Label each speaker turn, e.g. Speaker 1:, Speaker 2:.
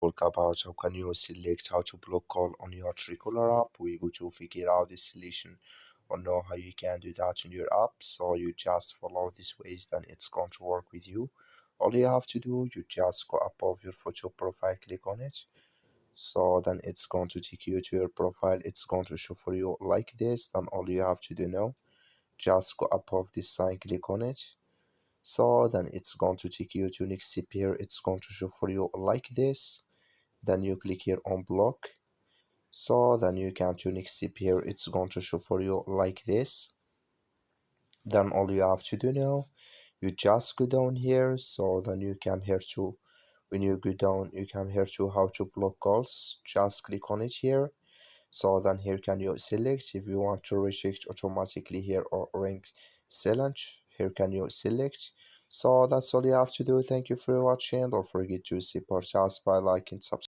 Speaker 1: talk about how can you select how to block call on your Truecaller app. We go to figure out the solution or know how you can do that in your app. So you just follow these ways, then it's going to work with you. All you have to do, you just go above your photo profile, click on it. So then it's going to take you to your profile. It's going to show for you like this. Then all you have to do now, just go above this sign, click on it. So then it's going to take you to next step here. It's going to show for you like this. Then you click here on block. So then you come to next step here. It's going to show for you like this. Then all you have to do now, you just go down here. So then you come here to, when you go down, you come here to how to block calls. Just click on it here. So then here can you select if you want to reject automatically here or ring silent. Here can you select. So that's all you have to do. Thank you for watching. Don't forget to support us by liking, subscribe.